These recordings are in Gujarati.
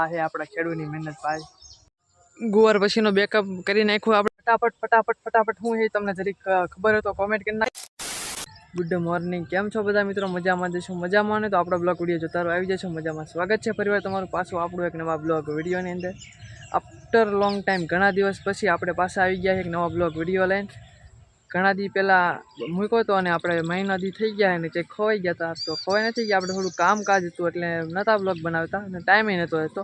આ હે આપણા ખેડૂતની મહેનત ભાઈ. ગુવાર પછીનો બેકઅપ કરી નાખ્યું આપણે ફટાફટ હું એ તમને જરીક ખબર હોય તો કોમેન્ટ કરી નાખ. ગુડ મોર્નિંગ, કેમ છો બધા મિત્રો? મજામાં જશું? મજામાં ને તો આપણો બ્લોગ વિડીયો જોતા રહો, આવી જશો મજામાં. સ્વાગત છે પરિવાર તમારું પાછું આપણું એક નવા બ્લોગ વિડીયોની અંદર. આફ્ટર લોંગ ટાઈમ, ઘણા દિવસ પછી આપણે પાછા આવી ગયા એક નવા બ્લોગ વિડીયો લઈને. ઘણા દી પહેલાં મૂક્યો હતો અને આપણે મહિના દી થઈ ગયા અને કંઈક ખોવાઈ ગયા હતા. તો ખોવાઈ નથી ગયા, આપણે થોડું કામકાજ હતું એટલે નહોતા બ્લોગ બનાવતા અને ટાઈમે નહોતો હતો.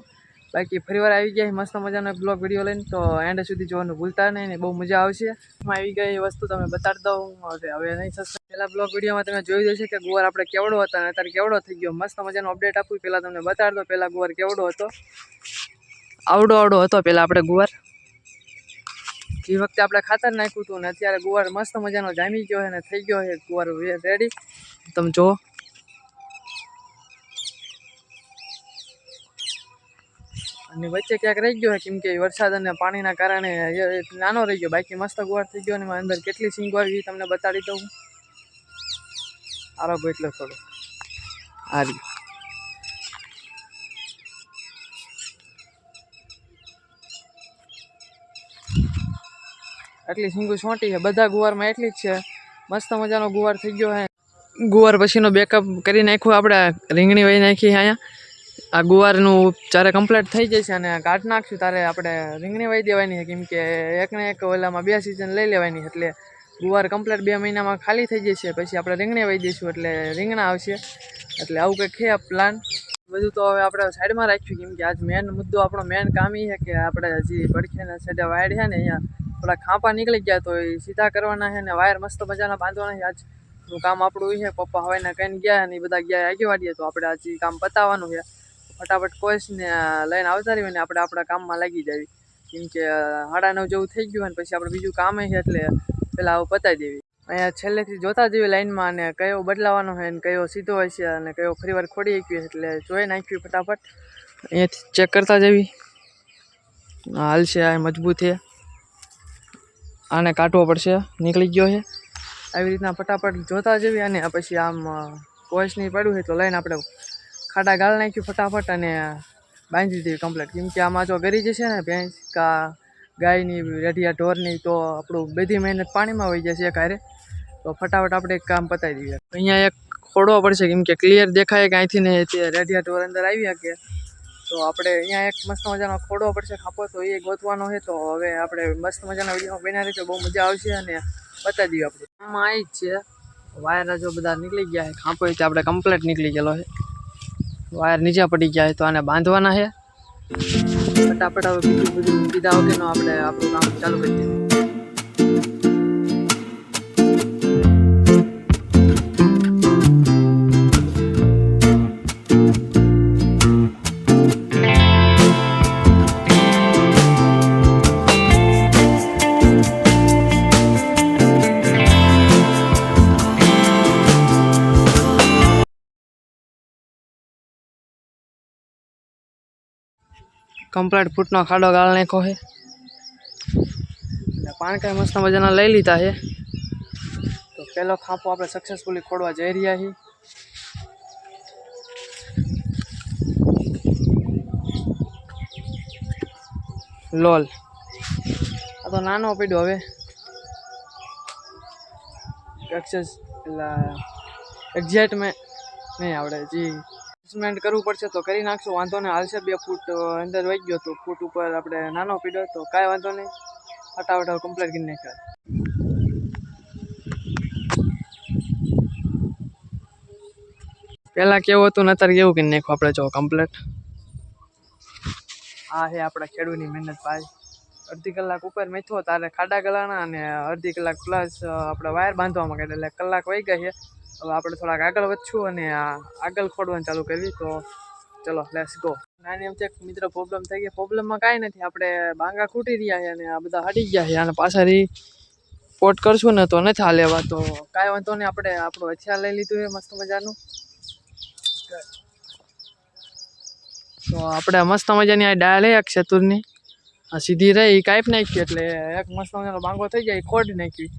બાકી ફરીવાર આવી ગયા મસ્ત મજાનો એક બ્લોગ વિડીયો લઈને, તો એન્ડ સુધી જોવાનું ભૂલતા નહીં ને બહુ મજા આવશે. એમાં આવી ગઈ એ વસ્તુ તમે બતાડી દઉં હવે નહીં સસ્તા. પહેલાં બ્લોગ વિડીયોમાં તમે જોઈ જશે કે ગુવાર આપણે કેવડો હતા અને અત્યારે કેવડો થઈ ગયો. મસ્ત મજાનો અપડેટ આપું પહેલાં તમને બતાડી દો. પહેલાં ગુવાર કેવડો હતો, આવડો હતો પહેલાં આપણે ગુવાર. જે વખતે આપણે ખાતર નાખ્યું હતું ને અત્યારે ગુવાર મસ્ત મજાનો જામી ગયો છે અને થઈ ગયો છે ગુવાર રેડી. તમે જુઓ, અને વચ્ચે ક્યાંક રહી ગયો છે કેમ કે વરસાદ અને પાણીના કારણે નાનો રહી ગયો. બાકી મસ્ત ગુવાર થઈ ગયો અને અંદર કેટલી સિંગ આવી તમને બતાડી દઉં. આરોગ્ય એટલો થોડો આ રહ્યું. આટલી સિંગુ છોટી છે, બધા ગુવારમાં એટલી જ છે. મસ્ત મજાનો ગુવાર થઈ ગયો છે. ગુવાર પછીનો બેકઅપ કરી નાખ્યું આપણે, રીંગણી વહી નાખી અહીંયા. આ ગુવારનું જ્યારે કમ્પ્લીટ થઈ જશે અને કાઢ નાખશું ત્યારે આપણે રીંગણી વહી દેવાની છે કેમ કે એકને એક ઓલામાં 2 સિઝન લઈ લેવાની. એટલે ગુવાર કમ્પ્લીટ 2 મહિનામાં ખાલી થઈ જશે, પછી આપણે રીંગણી વહી દઈશું એટલે રીંગણા આવશે. એટલે આવું કંઈક છે પ્લાન. બધું તો હવે આપણે સાઈડમાં રાખ્યું કેમ કે આજ મેન મુદ્દો આપણો મેન કામ એ છે કે આપણે હજી પડખેના સાઈડે વાયર છે ને અહીંયા થોડા ખાંપા નીકળી ગયા તો એ સીધા કરવાના છે ને વાયર મસ્ત મજાના બાંધવાના છે. આજનું કામ આપણું એ છે. પપ્પા હવાના કહીને ગયા અને એ બધા ગયા આગેવાડીએ, તો આપણે આજે કામ પતાવવાનું છે. ફટાફટ કોઈસને લઈને આવતા રહીએ ને આપણે આપણા કામમાં લાગી જાવી કેમ કે 9:30 જેવું થઈ ગયું અને પછી આપણે બીજું કામ છે એટલે પહેલાં આવું પતાવી દેવી. અહીંયા છેલ્લેથી જોતા જેવી લાઈનમાં અને કયો બદલાવાનો છે અને કયો સીધો હશે અને કયો ફરીવાર ખોડી નાખ્યો એટલે જોઈ નાખ્યું ફટાફટ. અહીંયાથી ચેક કરતા જેવી હાલશે. આ મજબૂત છે, આને કાઢવો પડશે, નીકળી ગયો છે. આવી રીતના ફટાફટ જોતા જેવી અને પછી આમ કોઈસની પડ્યું છે તો લઈને આપણે ખાડા ગાળ નાખ્યું ફટાફટ અને બાંધી દીધી કમ્પ્લીટ. કેમ કે આમાં જો ગરી જશે ને ભેંસ કા ગાયની રેઢિયા ઢોરની તો આપણું બધી મહેનત પાણીમાં વહી જશે કારે. તો ફટાફટ આપણે એક કામ પતાવી દઈએ. અહીંયા એક ખોડવો પડશે કેમ કે ક્લિયર દેખાય કે અહીંથી ને રેઢિયા ઢોર અંદર આવી શકે. તો આપણે અહીંયા એક મસ્ત મજાનો ખોડવો પડશે ખાપો, તો એ ગોતવાનો છે. તો હવે આપણે મસ્ત મજાના વિડીયો બનાવી તો બહુ મજા આવશે અને બતાવી દઈએ. આપણે આમાં આવી જ છે વાયર જો બધા નીકળી ગયા છે. ખાંપો રીતે આપણે કમ્પ્લીટ નીકળી ગયેલો છે, વાયર નીચે પડી ગયા છે તો આને બાંધવાના છે. ફટાફટ હવે બીજું બધું કીધા વગરનો આપણે આપણું કામ ચાલુ કરી દઈએ. કમ્પ્લીટ ફૂટનો ખાડો ગાળ નાખ્યો છે અને પાણકાઈ મસ્ત મજાના લઈ લીધા છે. તો પહેલો ખાંપો આપણે સક્સેસફુલી ખોડવા જઈ રહ્યા છીએ. લોલ આ તો નાનો પડ્યો, હવે એક્ઝેક્ટ મેં નહીં આવડે. જી એડજસ્ટમેન્ટ કરવું પડશે તો કરી નાખશું, વાંધો નહીં, હાલશે. 2 ફૂટ અંદર વહી ગયો તો ફૂટ ઉપર આપણે નાનો પીડ્યો તો કાંઈ વાંધો નહીં. ફટાફટ કમ્પ્લીટ કરી નાખ્યા. પહેલાં કેવું હતું ને અત્યારે કેવું કરી નાખ્યું આપણે જો કમ્પ્લીટ. આ છે આપણા ખેડૂતની મહેનત ભાઈ. અડધી કલાક ઉપર મેથો તારે ખાડા ગળાના અને અડધી કલાક પ્લસ આપણે વાયર બાંધવામાં કાઢે એટલે કલાક વહી ગઈ છે. હવે આપણે થોડાક આગળ વધશું અને આગળ ખોડવાનું ચાલુ કરવી. તો ચલો લેટ્સ ગો. નાની એમ મિત્ર પ્રોબ્લેમ થઈ ગઈ. પ્રોબ્લેમમાં કાંઈ નથી, આપણે બાંગા ખૂટી રહ્યા છે અને આ બધા હટી ગયા છે અને પાછળ પોટ કરશું ને તો નથી હાલેવા. તો કાંઈ વાંધો નહીં, આપણે આપણું હથિયાર લઈ લીધું છે મસ્ત મજાનું. તો આપણે મસ્ત મજાની આ ડાળ એક ચતુરની સીધી રહી કાપી નાખી એટલે એક મસ્ત મજાનો બાંગો થઈ જાય, ખોડી નાખી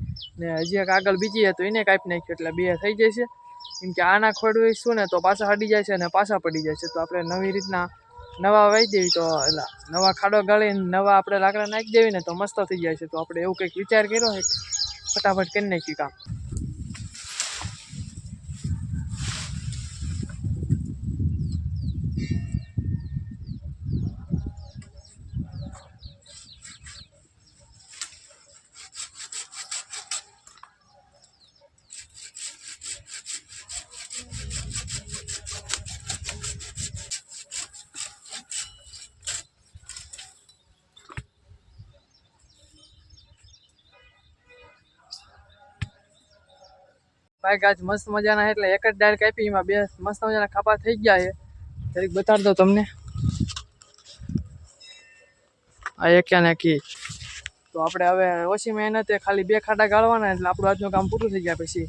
ને હજી એક આગળ બીજી તો એને કાપી નાખ્યું એટલે 2 થઈ જશે. કેમ કે આના ખોડવીશું ને તો પાછા હટી જાય છે અને પાછા પડી જાય છે. તો આપણે નવી રીતના નવા વાઈ દેવી તો એલા નવા ખાડો ગાળીને નવા આપણે લાકડા નાખી દેવી ને તો મસ્ત થઈ જાય છે. તો આપણે એવું કંઈક વિચાર કર્યો છે, ફટાફટ કરી નાખ્યું કામ. ભાઈ આજ મસ્ત મજાના એટલે એક જ ડાળ કાપી, એમાં બે મસ્ત મજાના ખાપા થઈ ગયા છે. જરીક બતાડ દો તમને. આ એક નાખી તો આપણે હવે ઓછી મહેનતે ખાલી 2 ખાડા ગાળવાના એટલે આપણું આજનું કામ પૂરું થઈ ગયા. પછી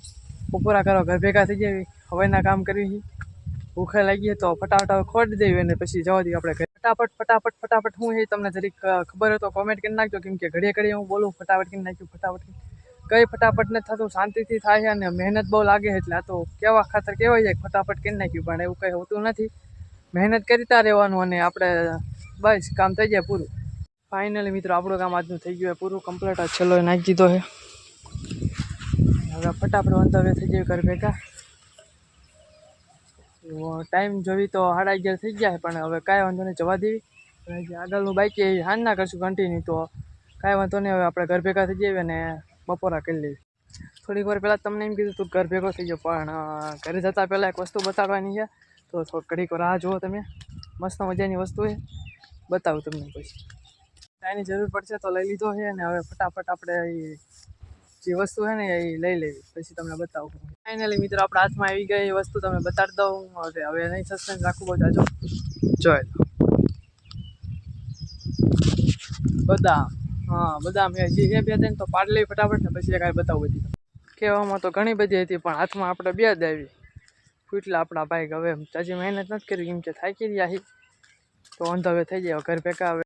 બપોરા કરો, ઘર ભેગા થઈ જાય, હવાના કામ કરવી, ભૂખે લાગીએ તો ફટાફટ ખોડી દેવી અને પછી જવા દઈએ આપણે ઘરે. ફટાફટ હું એ તમને જરીક ખબર હોય તો કોમેન્ટ કરી નાખજો, કેમ કે ઘડીએ હું બોલું ફટાફટ કરી નાખ્યું કઈ ફટાફટ નથી થતું, શાંતિથી થાય છે અને મહેનત બહુ લાગે એટલે આ તો કેવા ખાતર કહેવાય જાય ફટાફટ કરી નાખ્યું, પણ એવું કંઈ હોતું નથી. મહેનત કરતા રહેવાનું અને આપણે બસ કામ થઈ જાય પૂરું. ફાઇનલી મિત્રો આપણું કામ આજનું થઈ ગયું પૂરું કમ્પ્લીટ. આ છેલ્લો નાખી દીધો છે. હવે ફટાફટ વાંધો થઈ જાય ઘર ભેગા. ટાઈમ જોવી તો 11:30 થઈ ગયા છે, પણ હવે કાંઈ વાંધો નહીં, જવા દેવી. અને જે આગળનું બાકી એ હાન ના કરશું કન્ટિન્યુ, તો કાંઈ વાંધો નહીં. હવે આપણે ઘર ભેગા થઈ જઈએ અને બપોરા કરી લેવી. થોડીક વાર પહેલાં તમને એમ કીધું તું ઘર ભેગો થઈ ગયો, પણ ઘરે જતાં પહેલાં એક વસ્તુ બતાવવાની છે. તો થોડીક ઘડીક રાહ જુઓ તમે, મસ્ત મજાની વસ્તુ છે, બતાવું તમને. પછી કાંઈની જરૂર પડશે તો લઈ લીધો છે અને હવે ફટાફટ આપણે જે વસ્તુ છે ને એ લઈ લેવી, પછી તમને બતાવું. ફાઇનલી મિત્રો આપણા હાથમાં આવી ગઈ એ વસ્તુ તમને બતાડી દઉં. હવે નહીં સસ્પેન્સ રાખવું બહુ જાજો. જોઈ લો બદામ. હા બદામ જે છે 2-3 તો પાડ લેવી ફટાફટ ને પછી કાંઈ બતાવું બધી. કહેવામાં તો ઘણી બધી હતી, પણ હાથમાં આપણે 2 જ આવી. ફૂટલા આપણા ભાઈ હવે ચાજી મહેનત નથી કરી, કેમ કે થાકી રહ્યા તો વાંધો હવે થઈ જાય ઘર ભેગા. હવે